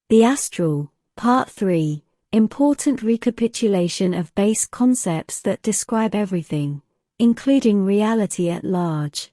The Astral, Part 3, important recapitulation of base concepts that describe everything, including reality at large.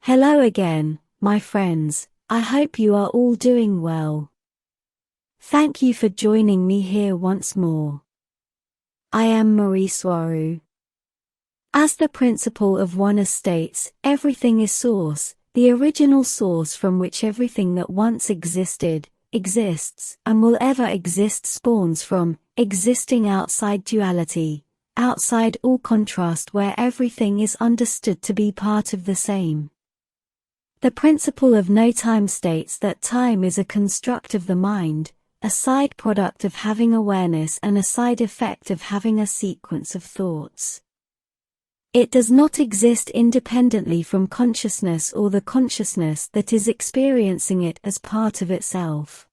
Hello again, my friends, I hope you are all doing well. Thank you for joining me here once more. I am Mari Swaruu. As the principle of oneness states, everything is source, the original source from which everything that once existed, exists, and will ever exist spawns from, existing outside duality, outside all contrast where everything is understood to be part of the same. The principle of no time states that time is a construct of the mind, a side product of having awareness and a side effect of having a sequence of thoughts. It does not exist independently from consciousness or the consciousness that is experiencing it as part of itself.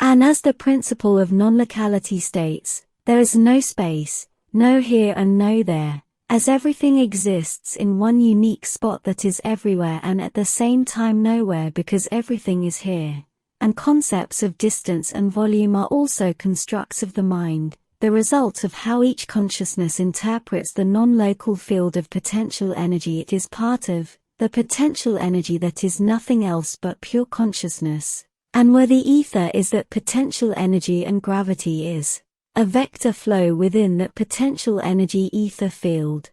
And as the principle of non-locality states, there is no space, no here and no there, as everything exists in one unique spot that is everywhere and at the same time nowhere because everything is here. And concepts of distance and volume are also constructs of the mind, the result of how each consciousness interprets the non-local field of potential energy it is part of, the potential energy that is nothing else but pure consciousness, and where the ether is that potential energy and gravity is a vector flow within that potential energy ether field.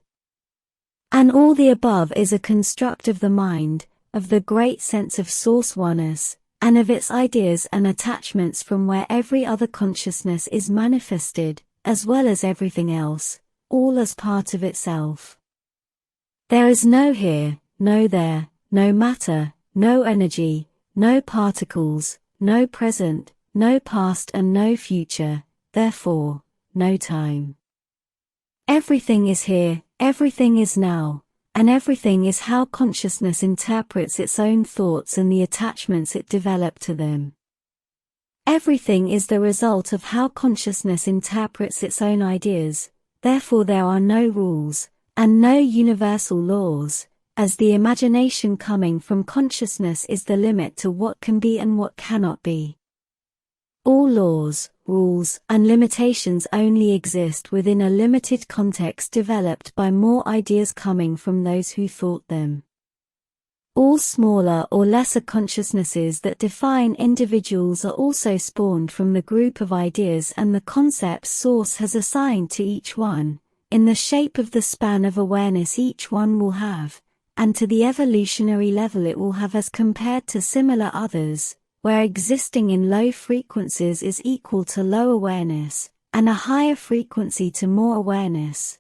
And all the above is a construct of the mind, of the great sense of source oneness, and of its ideas and attachments from where every other consciousness is manifested, as well as everything else, all as part of itself. There is no here, no there, no matter, no energy, no particles, no present, no past and no future, therefore, no time. Everything is here, everything is now. And everything is how consciousness interprets its own thoughts and the attachments it developed to them. Everything is the result of how consciousness interprets its own ideas, therefore there are no rules, and no universal laws, as the imagination coming from consciousness is the limit to what can be and what cannot be. All laws, rules, and limitations only exist within a limited context developed by more ideas coming from those who thought them. All smaller or lesser consciousnesses that define individuals are also spawned from the group of ideas and the concepts source has assigned to each one, in the shape of the span of awareness each one will have, and to the evolutionary level it will have as compared to similar others, where existing in low frequencies is equal to low awareness, and a higher frequency to more awareness.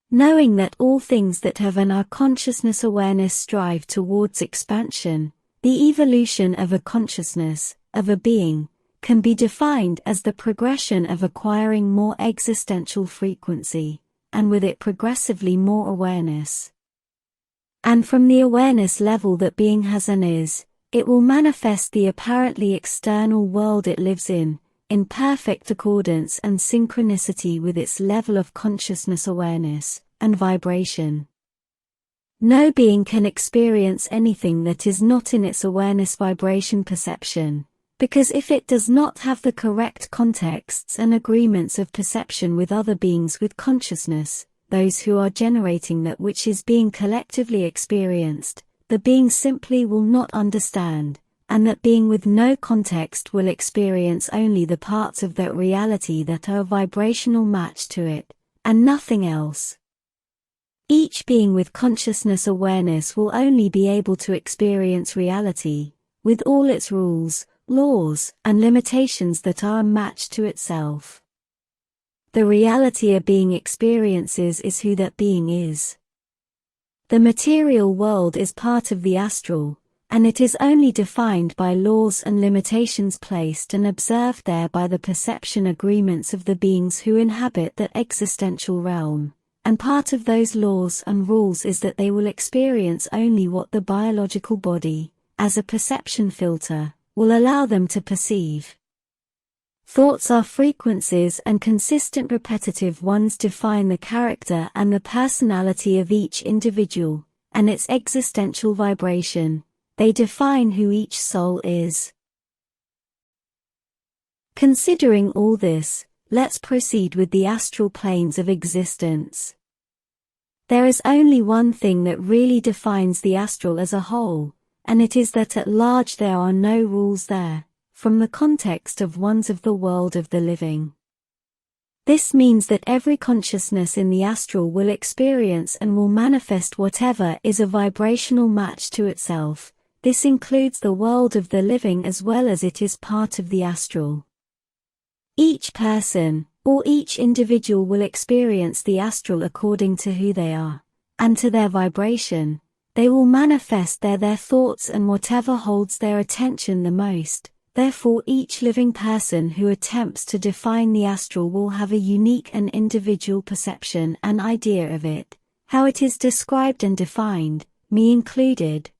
Knowing that all things that have an consciousness awareness strive towards expansion, the evolution of a consciousness, of a being, can be defined as the progression of acquiring more existential frequency, and with it progressively more awareness. And from the awareness level that being has and is, it will manifest the apparently external world it lives in perfect accordance and synchronicity with its level of consciousness awareness and vibration. No being can experience anything that is not in its awareness vibration perception, because if it does not have the correct contexts and agreements of perception with other beings with consciousness, those who are generating that which is being collectively experienced, the being simply will not understand, and that being with no context will experience only the parts of that reality that are a vibrational match to it, and nothing else. Each being with consciousness awareness will only be able to experience reality, with all its rules, laws, and limitations that are a match to itself. The reality a being experiences is who that being is. The material world is part of the astral, and it is only defined by laws and limitations placed and observed there by the perception agreements of the beings who inhabit that existential realm, and part of those laws and rules is that they will experience only what the biological body, as a perception filter, will allow them to perceive. Thoughts are frequencies and consistent repetitive ones define the character and the personality of each individual, and its existential vibration. They define who each soul is. Considering all this, let's proceed with the astral planes of existence. There is only one thing that really defines the astral as a whole, and it is that at large there are no rules there, from the context of ones of the world of the living. This means that every consciousness in the astral will experience and will manifest whatever is a vibrational match to itself. This includes the world of the living as well as it is part of the astral. Each person, or each individual will experience the astral according to who they are, and to their vibration. They will manifest their thoughts and whatever holds their attention the most. Therefore each living person who attempts to define the astral will have a unique and individual perception and idea of it, how it is described and defined, me included.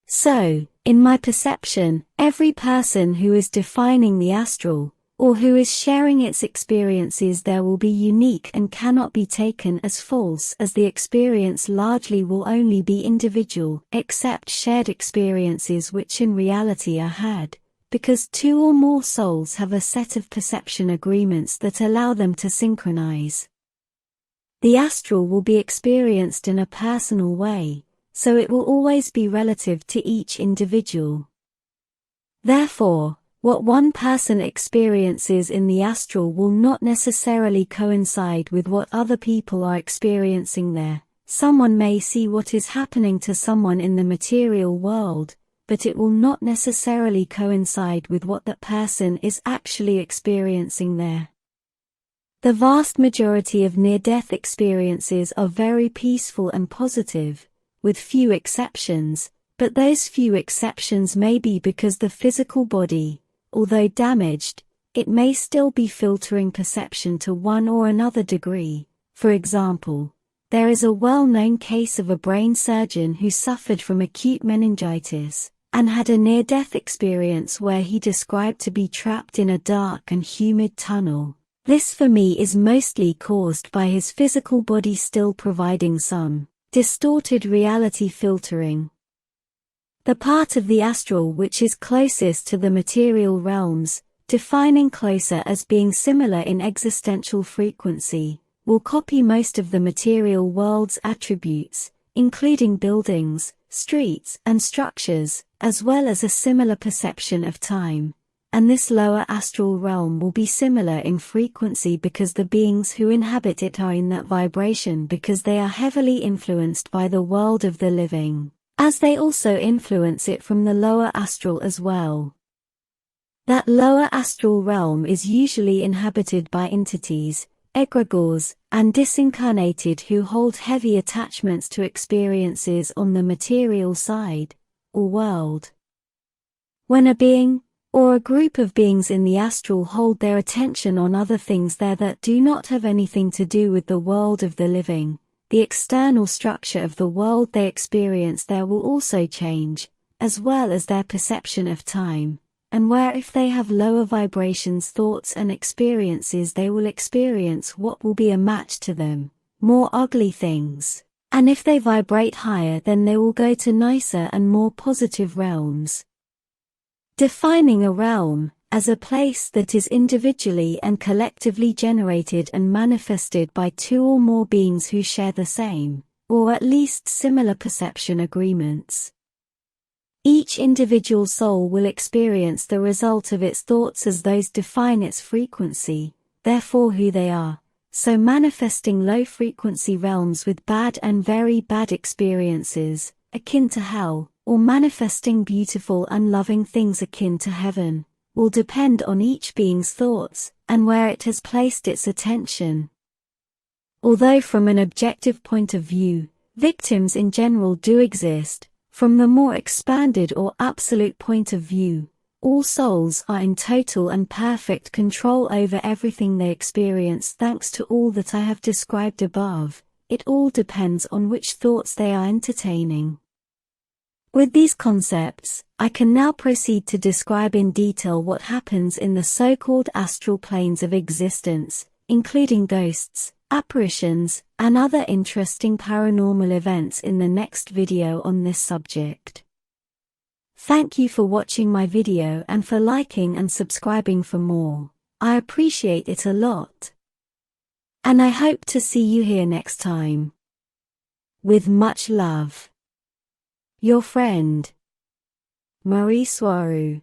So, in my perception, every person who is defining the astral, or who is sharing its experiences there will be unique and cannot be taken as false, as the experience largely will only be individual, except shared experiences which in reality are had, because two or more souls have a set of perception agreements that allow them to synchronize. The astral will be experienced in a personal way, so it will always be relative to each individual. Therefore, what one person experiences in the astral will not necessarily coincide with what other people are experiencing there. Someone may see what is happening to someone in the material world, but it will not necessarily coincide with what that person is actually experiencing there. The vast majority of near-death experiences are very peaceful and positive, with few exceptions, but those few exceptions may be because the physical body, although damaged, it may still be filtering perception to one or another degree. For example, there is a well-known case of a brain surgeon who suffered from acute meningitis, and had a near-death experience where he described to be trapped in a dark and humid tunnel. This for me is mostly caused by his physical body still providing some distorted reality filtering. The part of the astral which is closest to the material realms, defining closer as being similar in existential frequency, will copy most of the material world's attributes, including buildings, streets, and structures, as well as a similar perception of time. And this lower astral realm will be similar in frequency because the beings who inhabit it are in that vibration because they are heavily influenced by the world of the living, as they also influence it from the lower astral as well. That lower astral realm is usually inhabited by entities, egregores, and disincarnated who hold heavy attachments to experiences on the material side, or world. When a being, or a group of beings in the astral hold their attention on other things there that do not have anything to do with the world of the living, the external structure of the world they experience there will also change, as well as their perception of time, and where if they have lower vibrations, thoughts and experiences they will experience what will be a match to them, more ugly things, and if they vibrate higher then they will go to nicer and more positive realms. Defining a realm as a place that is individually and collectively generated and manifested by two or more beings who share the same, or at least similar perception agreements. Each individual soul will experience the result of its thoughts as those define its frequency, therefore who they are, so manifesting low-frequency realms with bad and very bad experiences, akin to hell, or manifesting beautiful and loving things akin to heaven, will depend on each being's thoughts, and where it has placed its attention. Although from an objective point of view, victims in general do exist, from the more expanded or absolute point of view, all souls are in total and perfect control over everything they experience thanks to all that I have described above. It all depends on which thoughts they are entertaining. With these concepts, I can now proceed to describe in detail what happens in the so-called astral planes of existence, including ghosts, apparitions, and other interesting paranormal events in the next video on this subject. Thank you for watching my video and for liking and subscribing for more. I appreciate it a lot. And I hope to see you here next time. With much love. Your friend, Mari Swaruu.